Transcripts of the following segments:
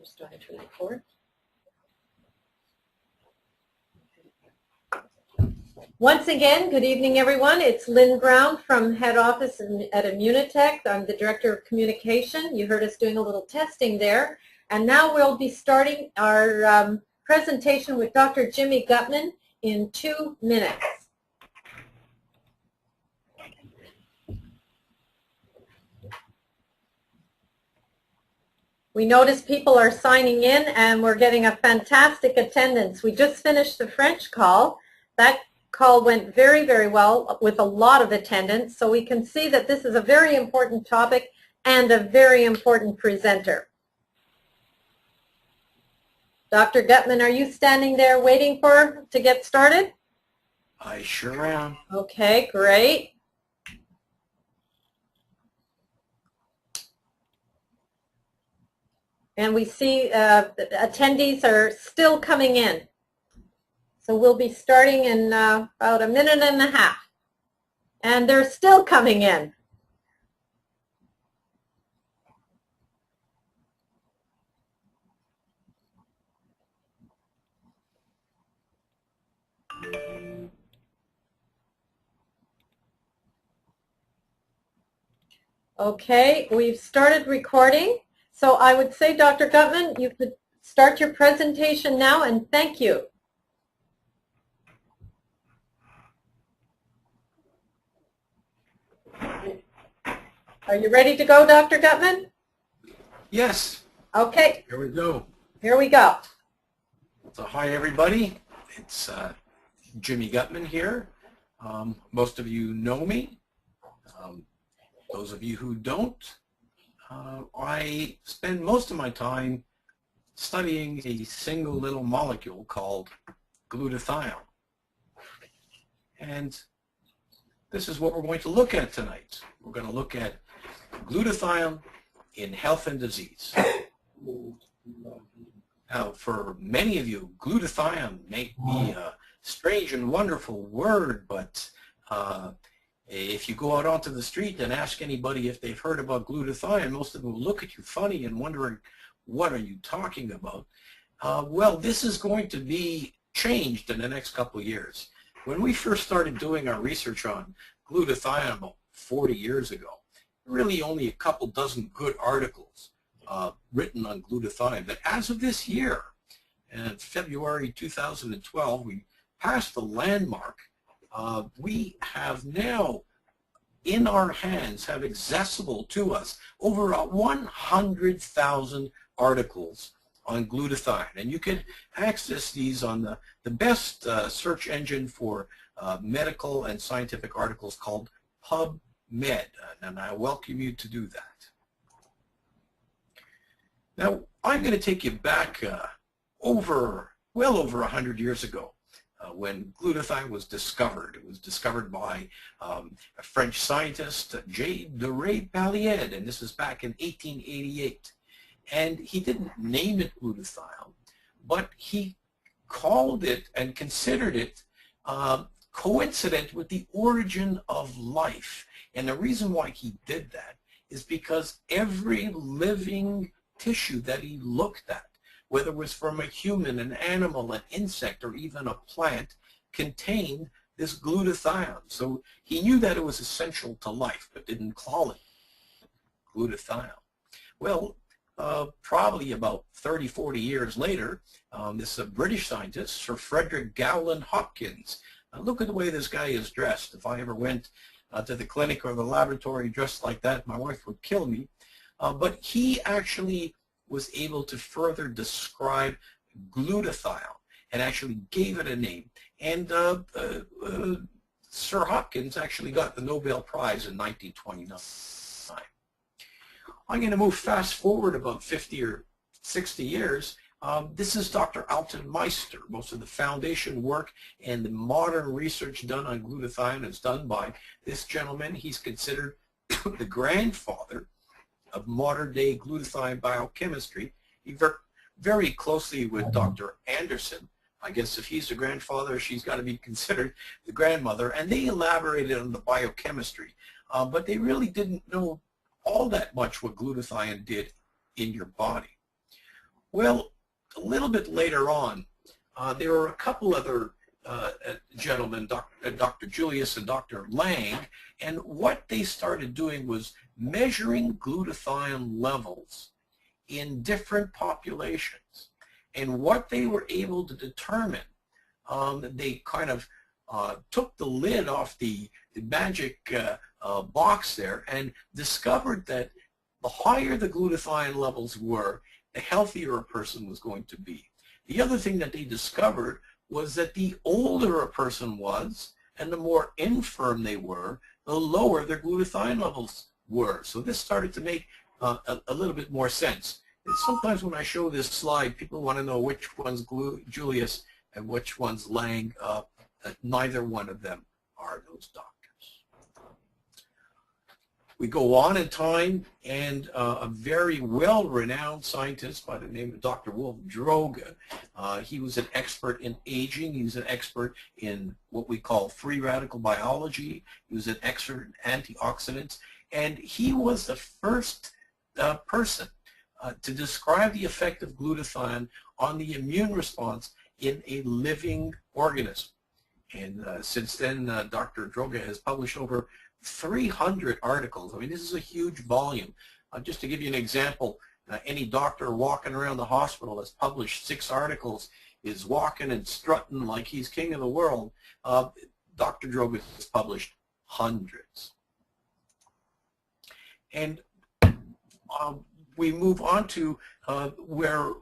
Starting to record. Once again, good evening, everyone. It's Lynn Brown from head office at Immunotech. I'm the Director of Communication. You heard us doing a little testing there. And now we'll be starting our presentation with Dr. Jimmy Gutman in 2 minutes. We notice people are signing in and we're getting a fantastic attendance. We just finished the French call. That call went very, very well with a lot of attendance. So we can see that this is a very important topic and a very important presenter. Dr. Gutman, are you standing there waiting to get started? I sure am. Okay, great. And we see attendees are still coming in. So we'll be starting in about a minute and a half. And they're still coming in. Okay, we've started recording. So I would say, Dr. Gutman, you could start your presentation now, and thank you. Are you ready to go, Dr. Gutman? Yes. Okay. Here we go. Here we go. So hi, everybody. It's Jimmy Gutman here. Most of you know me. Those of you who don't, I spend most of my time studying a single little molecule called glutathione. And this is what we're going to look at tonight. We're going to look at glutathione in health and disease. Now, for many of you, glutathione may be a strange and wonderful word, but if you go out onto the street and ask anybody if they've heard about glutathione, most of them will look at you funny and wondering, what are you talking about? Well, this is going to be changed in the next couple of years. When we first started doing our research on glutathione about 40 years ago, really only a couple dozen good articles written on glutathione. But as of this year, in February 2012, we passed the landmark. We have now in our hands, have accessible to us over 100,000 articles on glutathione. And you can access these on the best search engine for medical and scientific articles called PubMed. And I welcome you to do that. Now, I'm going to take you back well over 100 years ago. When glutathione was discovered. It was discovered by a French scientist, J. de Pallied, and this is back in 1888. And he didn't name it glutathione, but he called it and considered it coincident with the origin of life. And the reason why he did that is because every living tissue that he looked at, whether it was from a human, an animal, an insect, or even a plant, contained this glutathione. So he knew that it was essential to life, but didn't call it glutathione. Well, probably about 30, 40 years later, this British scientist, Sir Frederick Gowland Hopkins, look at the way this guy is dressed. If I ever went to the clinic or the laboratory dressed like that, my wife would kill me. But he actually was able to further describe glutathione and actually gave it a name. And Sir Hopkins actually got the Nobel Prize in 1929. I'm going to move fast forward about 50 or 60 years. This is Dr. Alton Meister. Most of the foundation work and the modern research done on glutathione is done by this gentleman. He's considered the grandfather of modern-day glutathione biochemistry. He worked very closely with Dr. Anderson. I guess if he's the grandfather, she's got to be considered the grandmother. And they elaborated on the biochemistry, but they really didn't know all that much what glutathione did in your body. Well, a little bit later on, there were a couple other gentlemen, Dr. Julius and Dr. Lang, and what they started doing was measuring glutathione levels in different populations. And what they were able to determine, they kind of took the lid off the magic box there and discovered that the higher the glutathione levels were, the healthier a person was going to be. The other thing that they discovered was that the older a person was and the more infirm they were, the lower their glutathione levels were. So this started to make a little bit more sense. And sometimes when I show this slide, people want to know which one's Julius and which one's Lang. Neither one of them are those doctors. We go on in time, and a very well-renowned scientist by the name of Dr. Wolf Droge, he was an expert in aging. He was an expert in what we call free radical biology. He was an expert in antioxidants, and he was the first person to describe the effect of glutathione on the immune response in a living organism. And since then, Dr. Droge has published over 300 articles. I mean, this is a huge volume. Just to give you an example, any doctor walking around the hospital that's published 6 articles is walking and strutting like he's king of the world. Dr. Droge has published hundreds. And we move on to where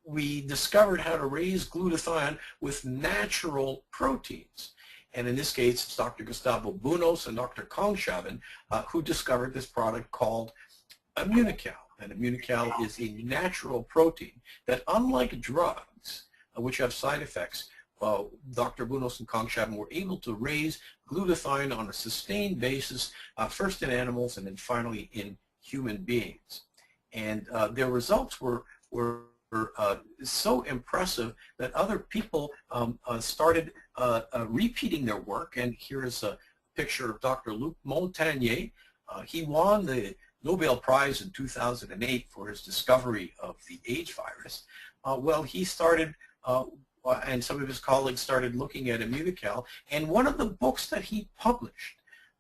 we discovered how to raise glutathione with natural proteins. And in this case, it's Dr. Gustavo Bunos and Dr. Kongshaven who discovered this product called Immunocal. And Immunocal is a natural protein that, unlike drugs, which have side effects, Dr. Bunos and Kongshaven were able to raise glutathione on a sustained basis, first in animals and then finally in human beings. And their results were so impressive that other people started repeating their work. And here is a picture of Dr. Luc Montagnier. He won the Nobel Prize in 2008 for his discovery of the AIDS virus. Well, he started, and some of his colleagues started looking at Immunocal. And one of the books that he published,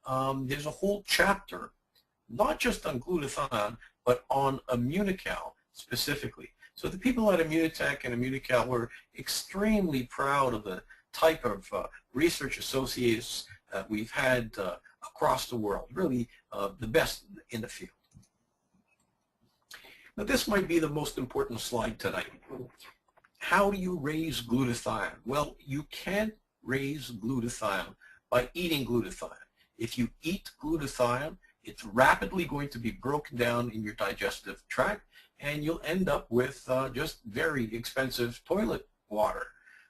there's a whole chapter, not just on glutathione, but on Immunocal specifically. So the people at Immunotech and Immunocal were extremely proud of the type of research associates we've had across the world, really the best in the field. Now this might be the most important slide tonight. How do you raise glutathione? Well, you can't raise glutathione by eating glutathione. If you eat glutathione, it's rapidly going to be broken down in your digestive tract, and you'll end up with just very expensive toilet water.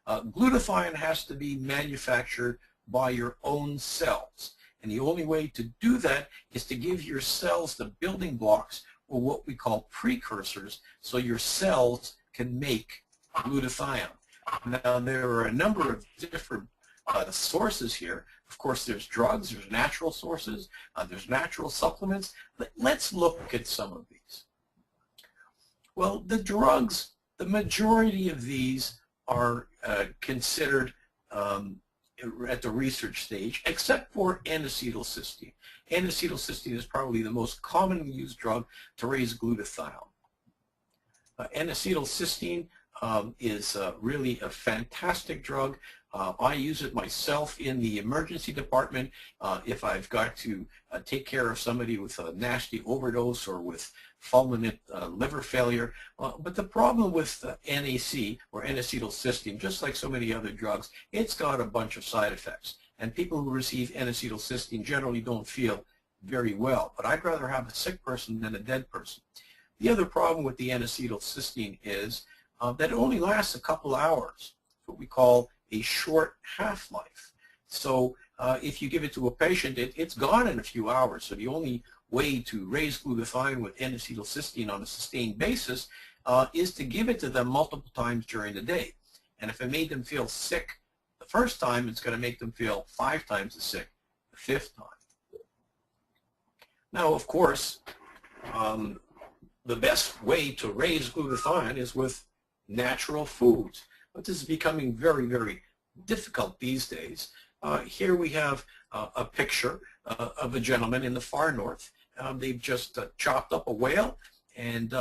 Glutathione has to be manufactured by your own cells. And the only way to do that is to give your cells the building blocks, or what we call precursors, so your cells can make glutathione. Now, there are a number of different sources here. Of course, there's drugs, there's natural sources, there's natural supplements. Let's look at some of these. Well, the drugs, the majority of these are considered at the research stage, except for N-acetylcysteine. N-acetylcysteine is probably the most commonly used drug to raise glutathione. N-acetylcysteine is really a fantastic drug. I use it myself in the emergency department if I've got to take care of somebody with a nasty overdose or with fulminant liver failure. But the problem with NAC, or N-acetylcysteine, just like so many other drugs, it's got a bunch of side effects. And people who receive N-acetylcysteine generally don't feel very well. But I'd rather have a sick person than a dead person. The other problem with the N-acetylcysteine is that it only lasts a couple hours, what we call a short half-life. So if you give it to a patient, it's gone in a few hours. So the only way to raise glutathione with N-acetylcysteine on a sustained basis is to give it to them multiple times during the day. And if it made them feel sick the first time, it's going to make them feel 5 times as sick the 5th time. Now, of course, the best way to raise glutathione is with natural foods. But this is becoming very, very difficult these days. Here we have a picture of a gentleman in the far north. They've just chopped up a whale, and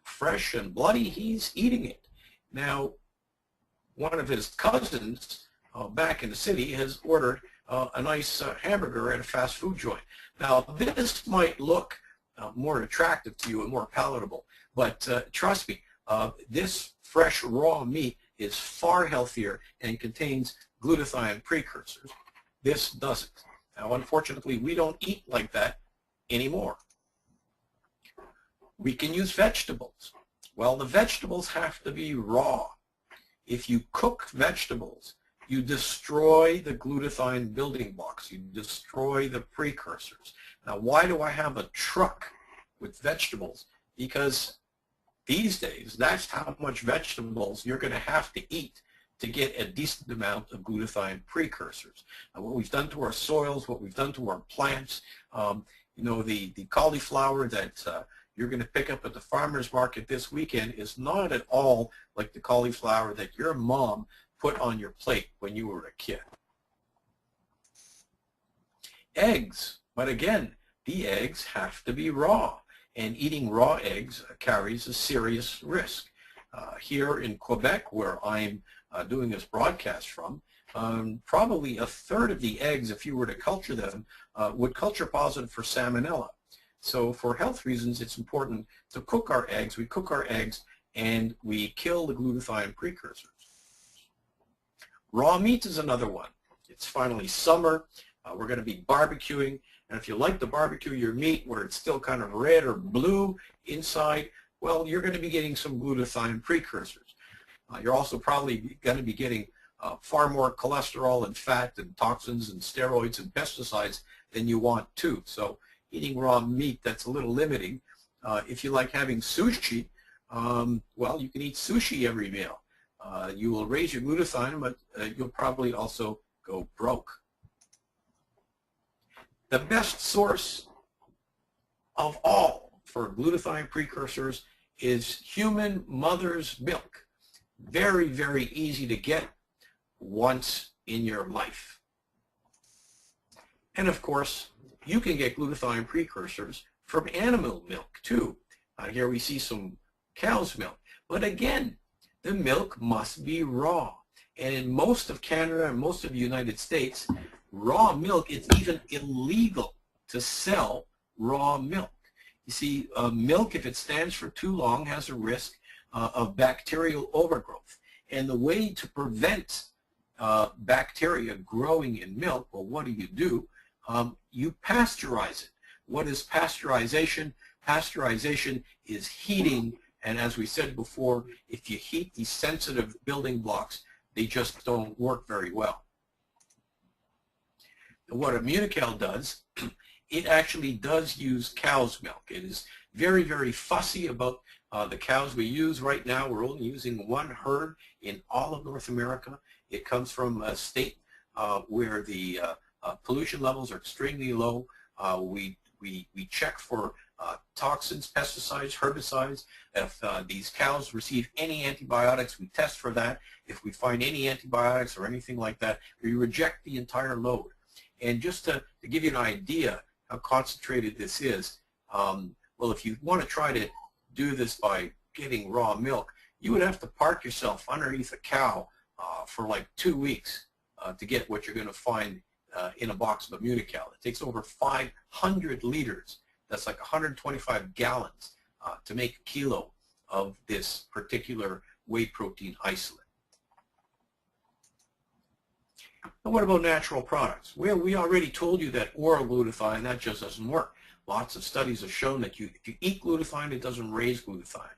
fresh and bloody, he's eating it. Now, one of his cousins back in the city has ordered a nice hamburger at a fast food joint. Now, this might look more attractive to you and more palatable, but trust me, this fresh raw meat is far healthier and contains glutathione precursors. This doesn't. Now, unfortunately, we don't eat like that anymore. We can use vegetables. Well, the vegetables have to be raw. If you cook vegetables, you destroy the glutathione building blocks. You destroy the precursors. Now, why do I have a truck with vegetables? Because these days, that's how much vegetables you're going to have to eat to get a decent amount of glutathione precursors. What we've done to our soils, what we've done to our plants, you know, the cauliflower that you're going to pick up at the farmer's market this weekend is not at all like the cauliflower that your mom put on your plate when you were a kid. Eggs, but again, the eggs have to be raw, and eating raw eggs carries a serious risk. Here in Quebec, where I'm doing this broadcast from, probably a third of the eggs, if you were to culture them, would culture positive for salmonella. So for health reasons, it's important to cook our eggs. We cook our eggs and we kill the glutathione precursors. Raw meat is another one. It's finally summer. We're going to be barbecuing. And if you like to barbecue your meat where it's still kind of red or blue inside, well, you're going to be getting some glutathione precursors. You're also probably going to be getting far more cholesterol and fat and toxins and steroids and pesticides than you want to. So eating raw meat, that's a little limiting. If you like having sushi, well, you can eat sushi every meal. You will raise your glutathione, but you'll probably also go broke. The best source of all for glutathione precursors is human mother's milk. Very, very easy to get once in your life. And of course, you can get glutathione precursors from animal milk too. Here we see some cow's milk. But again, the milk must be raw. And in most of Canada and most of the United States, raw milk, it's even illegal to sell raw milk. You see, milk, if it stands for too long, has a risk of bacterial overgrowth. And the way to prevent bacteria growing in milk, well, what do? You pasteurize it. What is pasteurization? Pasteurization is heating, and as we said before, if you heat these sensitive building blocks, they just don't work very well. And what Immunocal does, it actually does use cow's milk. It is very, very fussy about the cows we use. Right now, we're only using one herd in all of North America. It comes from a state where the pollution levels are extremely low. We check for toxins, pesticides, herbicides. If these cows receive any antibiotics, we test for that. If we find any antibiotics or anything like that, we reject the entire load. And just to give you an idea how concentrated this is, well, if you want to try to do this by getting raw milk, you would have to park yourself underneath a cow for like 2 weeks to get what you're going to find in a box of Immunocal. It takes over 500 liters. That's like 125 gallons to make a kilo of this particular whey protein isolate. And what about natural products? Well, we already told you that oral glutathione, that just doesn't work. Lots of studies have shown that if you eat glutathione, it doesn't raise glutathione.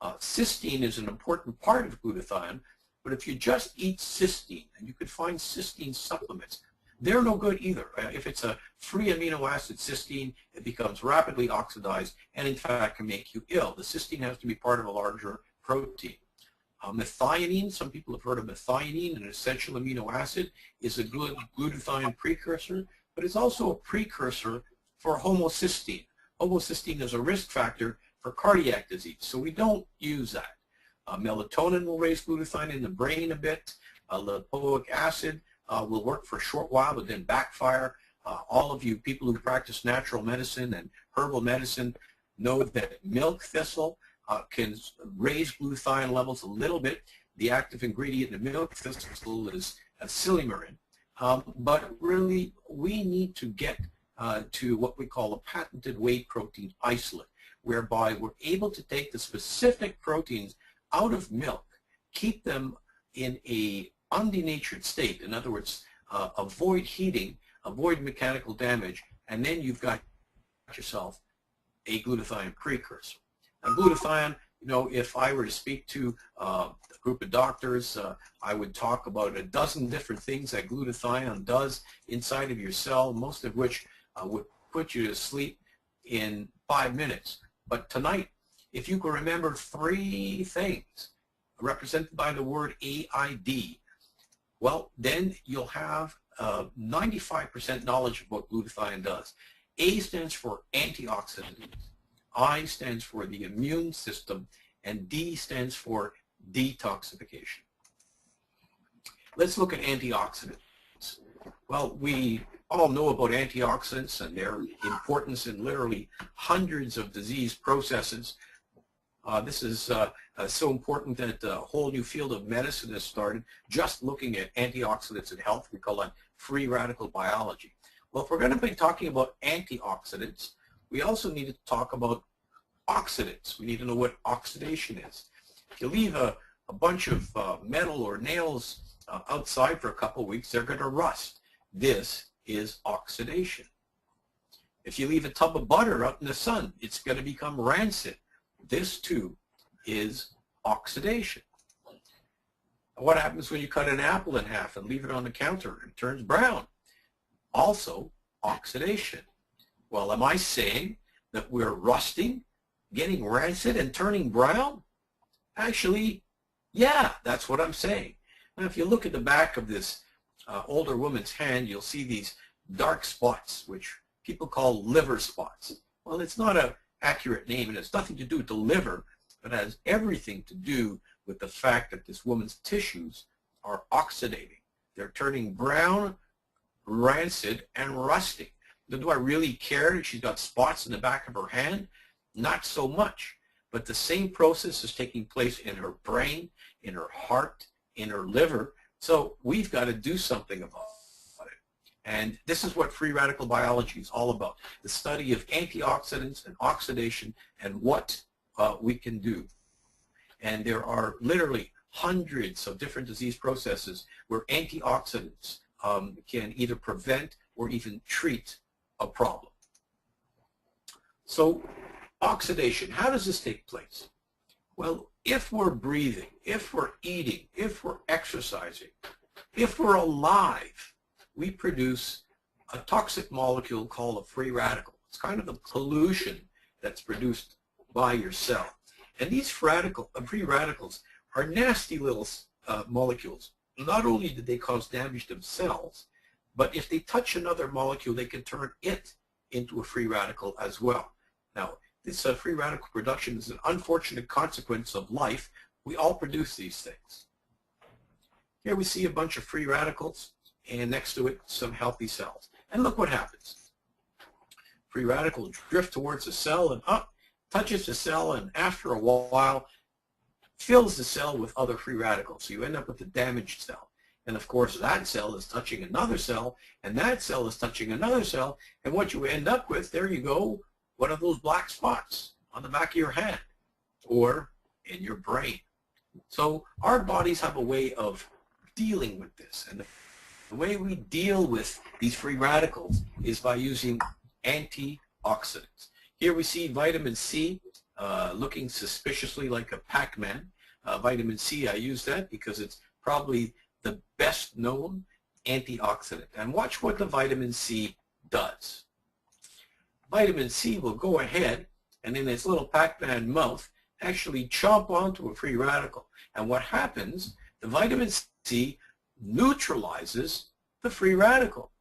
Cysteine is an important part of glutathione, but if you just eat cysteine, and you could find cysteine supplements, they're no good either. If it's a free amino acid cysteine, it becomes rapidly oxidized and in fact can make you ill. The cysteine has to be part of a larger protein. Methionine, some people have heard of methionine, an essential amino acid, is a glutathione precursor, but it's also a precursor for homocysteine. Homocysteine is a risk factor for cardiac disease, so we don't use that. Melatonin will raise glutathione in the brain a bit. Lipoic acid will work for a short while but then backfire. All of you people who practice natural medicine and herbal medicine know that milk thistle can raise glutathione levels a little bit. The active ingredient in milk thistle is silymarin. But really, we need to get to what we call a patented whey protein isolate, whereby we're able to take the specific proteins out of milk, keep them in a undenatured state. In other words, avoid heating, avoid mechanical damage, and then you've got yourself a glutathione precursor. Now, glutathione, you know, if I were to speak to a group of doctors, I would talk about a dozen different things that glutathione does inside of your cell, most of which would put you to sleep in 5 minutes. But tonight, if you can remember 3 things represented by the word AID, well, then you'll have 95% knowledge of what glutathione does. A stands for antioxidant, I stands for the immune system, and D stands for detoxification. Let's look at antioxidants. Well, we all know about antioxidants and their importance in literally hundreds of disease processes. This is so important that a whole new field of medicine has started just looking at antioxidants in health. We call that free radical biology. Well, if we're going to be talking about antioxidants, we also need to talk about oxidants. We need to know what oxidation is. If you leave a bunch of metal or nails outside for a couple of weeks, they're going to rust. This is oxidation. If you leave a tub of butter out in the sun, it's going to become rancid. This too is oxidation. What happens when you cut an apple in half and leave it on the counter? It turns brown. Also oxidation. Well, am I saying that we're rusting, getting rancid, and turning brown? Actually, yeah, that's what I'm saying. Now, if you look at the back of this older woman's hand, you'll see these dark spots, which people call liver spots. Well, it's not an accurate name, and it's nothing to do with the liver, but it has everything to do with the fact that this woman's tissues are oxidating. They're turning brown, rancid, and rusting. Now, do I really care that she's got spots in the back of her hand? Not so much. But the same process is taking place in her brain, in her heart, in her liver. So we've got to do something about it. And this is what free radical biology is all about, the study of antioxidants and oxidation and what we can do. And there are literally hundreds of different disease processes where antioxidants can either prevent or even treat a problem. So oxidation, how does this take place? Well, if we're breathing, if we're eating, if we're exercising, if we're alive, we produce a toxic molecule called a free radical. It's kind of the pollution that's produced by your cell. And these free radicals are nasty little molecules. Not only do they cause damage themselves, but if they touch another molecule, they can turn it into a free radical as well. Now, this free radical production is an unfortunate consequence of life. We all produce these things. Here we see a bunch of free radicals, and next to it, some healthy cells. And look what happens. Free radicals drift towards the cell and up, touches the cell, and after a while, fills the cell with other free radicals. So you end up with a damaged cell. And of course, that cell is touching another cell, and that cell is touching another cell, and what you end up with, there you go, one of those black spots on the back of your hand or in your brain. So our bodies have a way of dealing with this. And the way we deal with these free radicals is by using antioxidants. Here we see vitamin C looking suspiciously like a Pac-Man. Vitamin C, I use that because it's probably the best known antioxidant. And watch what the vitamin C does. Vitamin C will go ahead and in its little Pac-Man mouth actually chomp onto a free radical. And what happens, the vitamin C neutralizes the free radical.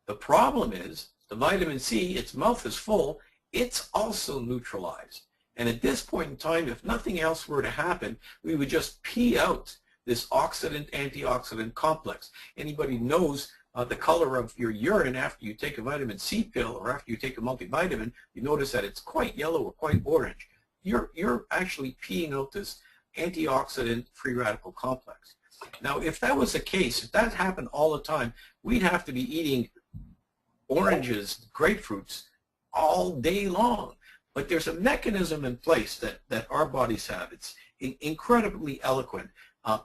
The problem is the vitamin C, its mouth is full, it's also neutralized. And at this point in time, if nothing else were to happen, we would just pee out this oxidant-antioxidant complex. Anybody knows the color of your urine after you take a vitamin C pill or after you take a multivitamin, you notice that it's quite yellow or quite orange. You're actually peeing out this antioxidant free radical complex. Now, if that was the case, if that happened all the time, we'd have to be eating oranges, grapefruits all day long. But there's a mechanism in place that our bodies have. It's incredibly eloquent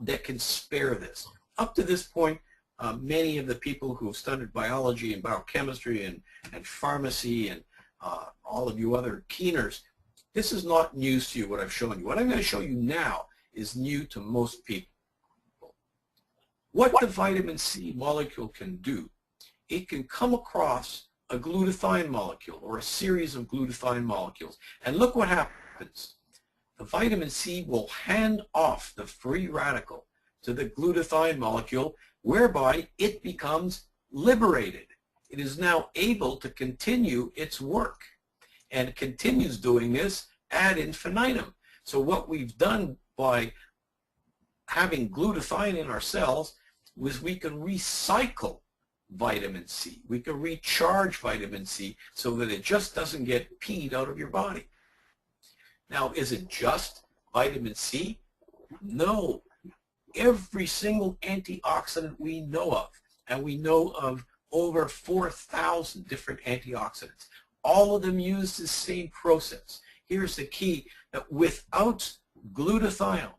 that can spare this. Up to this point, many of the people who have studied biology and biochemistry and pharmacy and all of you other keeners, this is not news to you, what I've shown you. What I'm going to show you now is new to most people. What the vitamin C molecule can do, it can come across a glutathione molecule or a series of glutathione molecules. And look what happens. The vitamin C will hand off the free radical to the glutathione molecule, whereby it becomes liberated. It is now able to continue its work and continues doing this ad infinitum. So what we've done by having glutathione in our cells was we can recycle vitamin C. We can recharge vitamin C so that it just doesn't get peed out of your body. Now, is it just vitamin C? No. Every single antioxidant we know of, and we know of over 4,000 different antioxidants, all of them use the same process. Here's the key, that without glutathione,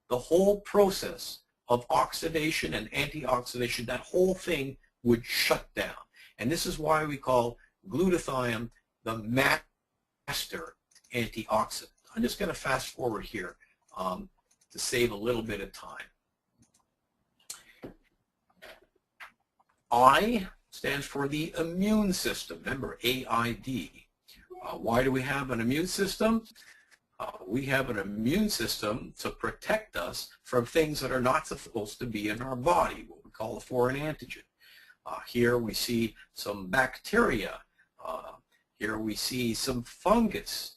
the whole process of oxidation and antioxidation, that whole thing would shut down. And this is why we call glutathione the master antioxidant. I'm just going to fast forward here to save a little bit of time. I stands for the immune system. Remember, AID. Why do we have an immune system? We have an immune system to protect us from things that are not supposed to be in our body, what we call a foreign antigen. Here we see some bacteria. Here we see some fungus,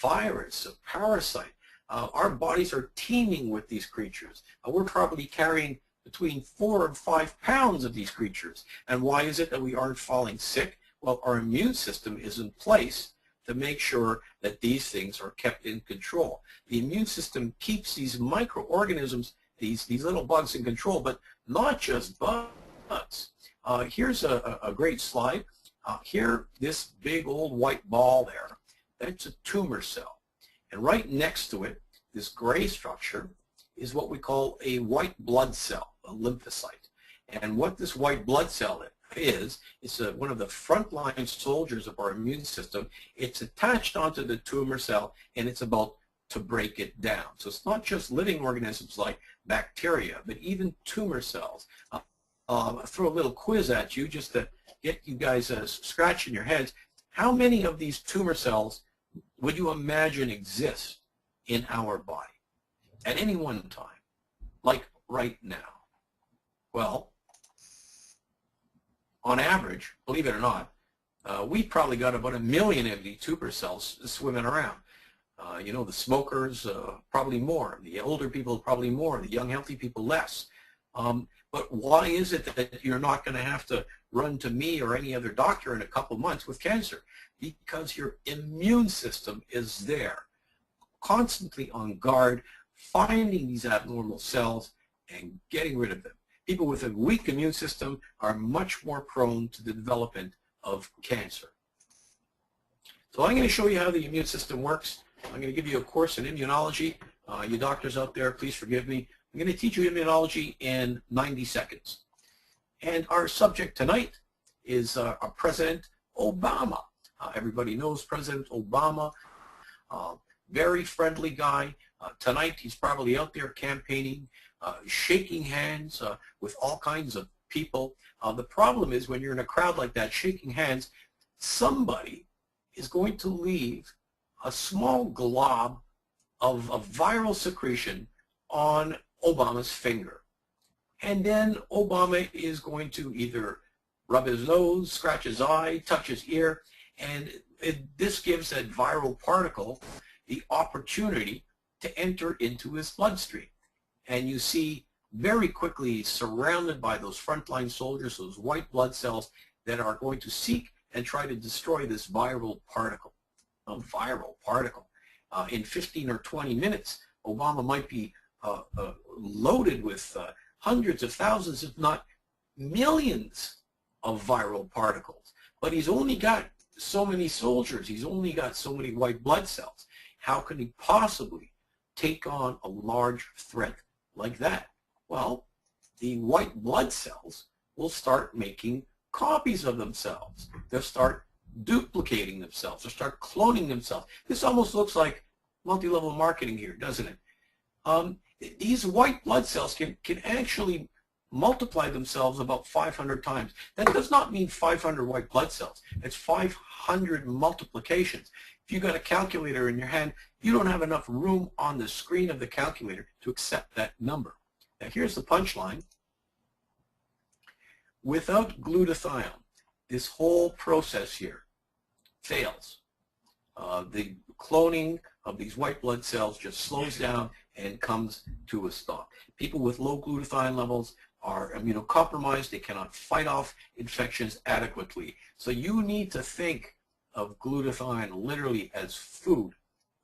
virus, a parasite. Our bodies are teeming with these creatures. We're probably carrying between 4 and 5 pounds of these creatures. And why is it that we aren't falling sick? Well, our immune system is in place to make sure that these things are kept in control. The immune system keeps these microorganisms, these little bugs in control, but not just bugs. Here's a great slide. Here, this big old white ball there, that's a tumor cell. And right next to it, this gray structure, is what we call a white blood cell, a lymphocyte. And what this white blood cell is, it's one of the frontline soldiers of our immune system. It's attached onto the tumor cell, and it's about to break it down. So it's not just living organisms like bacteria, but even tumor cells. I'll throw a little quiz at you just to get you guys scratching your heads. How many of these tumor cells would you imagine exist in our body at any one time, like right now? Well, on average, believe it or not, we probably got about 1 million of these tumor cells swimming around. You know, the smokers, probably more. The older people, probably more. The young, healthy people, less. But why is it that you're not going to have to run to me or any other doctor in a couple months with cancer? Because your immune system is there, constantly on guard, finding these abnormal cells and getting rid of them. People with a weak immune system are much more prone to the development of cancer. So I'm going to show you how the immune system works. I'm going to give you a course in immunology. You doctors out there, please forgive me. I'm going to teach you immunology in 90 seconds. And our subject tonight is President Obama. Everybody knows President Obama, very friendly guy. Tonight he's probably out there campaigning, shaking hands with all kinds of people. The problem is when you're in a crowd like that shaking hands, somebody is going to leave a small glob of viral secretion on Obama's finger. And then Obama is going to either rub his nose, scratch his eye, touch his ear, and this gives that viral particle the opportunity to enter into his bloodstream. And you see very quickly surrounded by those frontline soldiers, those white blood cells that are going to seek and try to destroy this viral particle. In 15 or 20 minutes, Obama might be loaded with hundreds of thousands, if not millions, of viral particles. But he's only got so many soldiers. He's only got so many white blood cells. How can he possibly take on a large threat like that? Well, the white blood cells will start making copies of themselves. They'll start duplicating themselves. They'll start cloning themselves. This almost looks like multi-level marketing here, doesn't it? These white blood cells can actually multiply themselves about 500 times. That does not mean 500 white blood cells. It's 500 multiplications. If you've got a calculator in your hand, you don't have enough room on the screen of the calculator to accept that number. Now here's the punchline. Without glutathione, this whole process here fails. The cloning of these white blood cells just slows down and comes to a stop. People with low glutathione levels are immunocompromised. They cannot fight off infections adequately. So you need to think of glutathione literally as food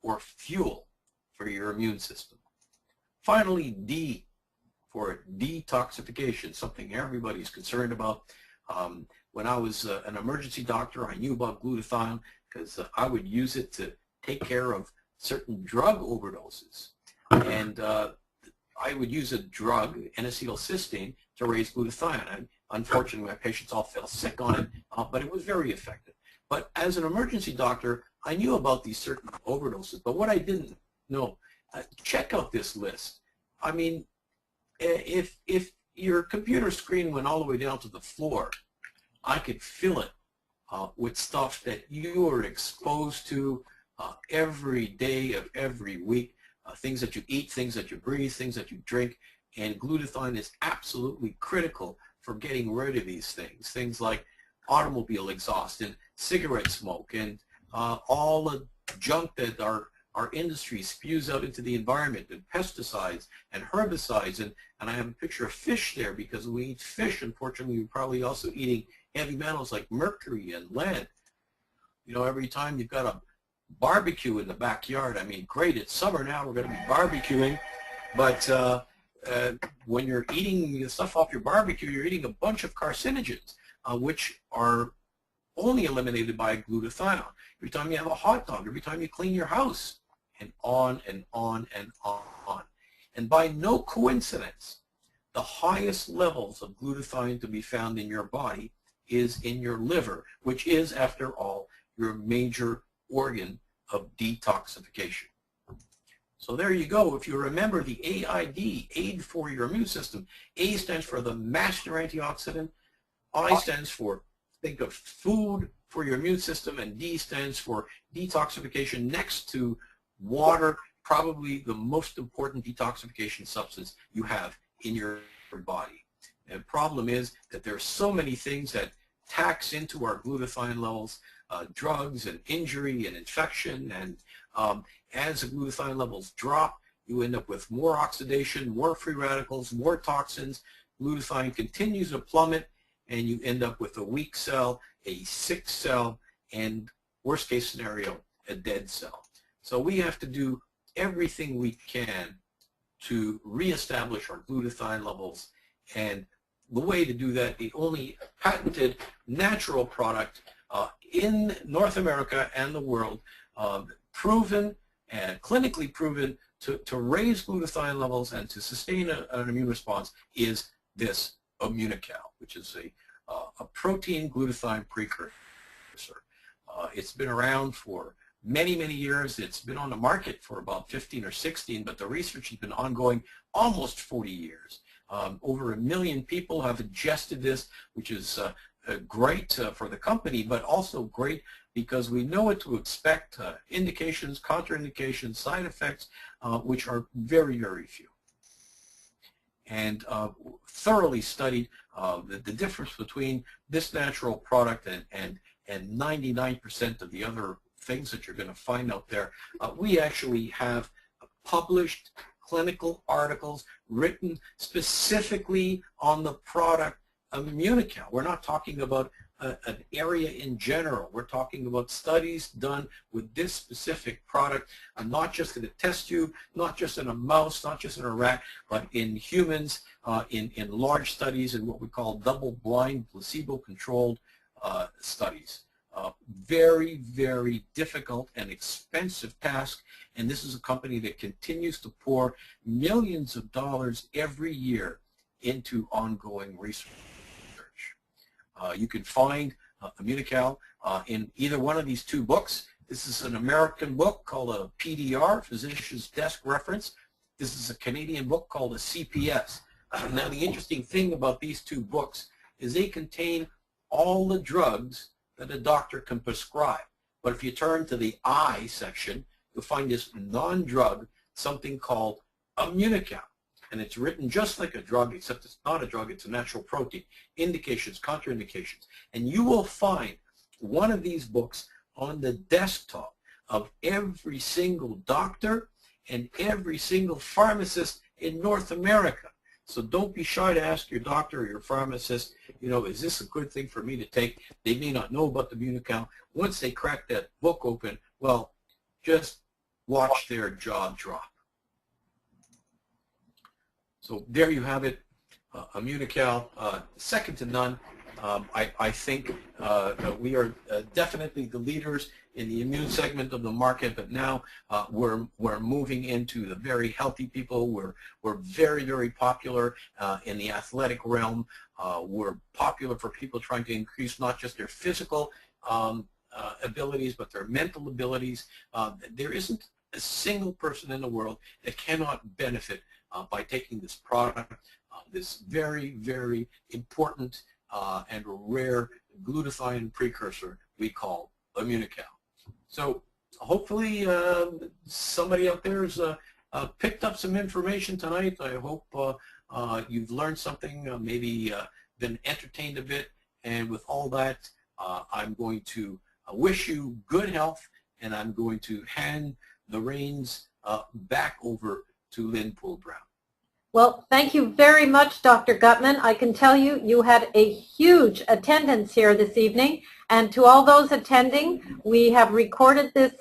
or fuel for your immune system. Finally, D for detoxification, something everybody's concerned about. When I was an emergency doctor, I knew about glutathione because I would use it to take care of certain drug overdoses. And I would use a drug, N-acetylcysteine, to raise glutathione. And unfortunately, my patients all fell sick on it, but it was very effective. But as an emergency doctor, I knew about these certain overdoses. But what I didn't know, check out this list. I mean, if your computer screen went all the way down to the floor, I could fill it with stuff that you are exposed to every day of every week, things that you eat, things that you breathe, things that you drink, and glutathione is absolutely critical for getting rid of these things. Things like automobile exhaust and cigarette smoke and all the junk that our industry spews out into the environment, and pesticides and herbicides, and I have a picture of fish there because when we eat fish, unfortunately, we're probably also eating heavy metals like mercury and lead. You know, every time you've got a barbecue in the backyard, I mean, great, it's summer now, we're going to be barbecuing, but when you're eating the stuff off your barbecue, you're eating a bunch of carcinogens, which are only eliminated by glutathione. Every time you have a hot dog, every time you clean your house, and on and on and on. And by no coincidence, the highest levels of glutathione to be found in your body is in your liver, which is, after all, your major organ of detoxification. So there you go. If you remember the AID, aid for your immune system, A stands for the master antioxidant, I stands for think of food for your immune system, and D stands for detoxification next to water, probably the most important detoxification substance you have in your body. And the problem is that there are so many things that tax into our glutathione levels, drugs and injury and infection, and as the glutathione levels drop, you end up with more oxidation, more free radicals, more toxins. Glutathione continues to plummet, and you end up with a weak cell, a sick cell, and worst case scenario, a dead cell. So we have to do everything we can to reestablish our glutathione levels, and the way to do that, the only patented natural product in North America and the world, proven and clinically proven to raise glutathione levels and to sustain an immune response, is this Immunocal, which is a protein glutathione precursor. It's been around for many, many years. It's been on the market for about 15 or 16, but the research has been ongoing almost 40 years. Over 1 million people have ingested this, which is great for the company, but also great because we know what to expect, indications, contraindications, side effects, which are very, very few. And thoroughly studied the difference between this natural product and 99% of the other things that you're going to find out there. We actually have published clinical articles written specifically on the product Immunocal. We're not talking about an area in general. We're talking about studies done with this specific product, not just in a test tube, not just in a mouse, not just in a rat, but in humans, in large studies, in what we call double-blind, placebo-controlled studies. Very, very difficult and expensive task, and this is a company that continues to pour millions of dollars every year into ongoing research. You can find Immunocal in either one of these two books. This is an American book called a PDR, Physician's Desk Reference. This is a Canadian book called a CPS. Now, the interesting thing about these two books is they contain all the drugs that a doctor can prescribe. But if you turn to the I section, you'll find this non-drug, something called Immunocal. And it's written just like a drug, except it's not a drug, it's a natural protein. Indications, contraindications. And you will find one of these books on the desktop of every single doctor and every single pharmacist in North America. So don't be shy to ask your doctor or your pharmacist, you know, is this a good thing for me to take? They may not know about the Immunocal. Once they crack that book open, well, just watch their jaw drop. So there you have it, Immunocal, second to none. I think we are definitely the leaders in the immune segment of the market, but now we're moving into the very healthy people. We're very, very popular in the athletic realm. We're popular for people trying to increase not just their physical abilities, but their mental abilities. There isn't a single person in the world that cannot benefit by taking this product, this very, very important and rare glutathione precursor we call Immunocal. So hopefully somebody out there has picked up some information tonight. I hope you've learned something, maybe been entertained a bit, and with all that, I'm going to wish you good health, and I'm going to hand the reins back over to Lynn Poole-Brown. Well, thank you very much, Dr. Gutman. I can tell you, you had a huge attendance here this evening. And to all those attending, we have recorded this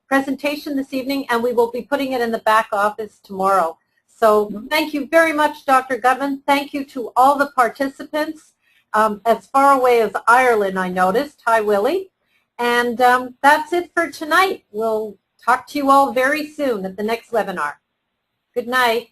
presentation this evening, and we will be putting it in the back office tomorrow. So thank you very much, Dr. Gutman. Thank you to all the participants. As far away as Ireland, I noticed. Hi, Willie. And that's it for tonight. We'll talk to you all very soon at the next webinar. Good night.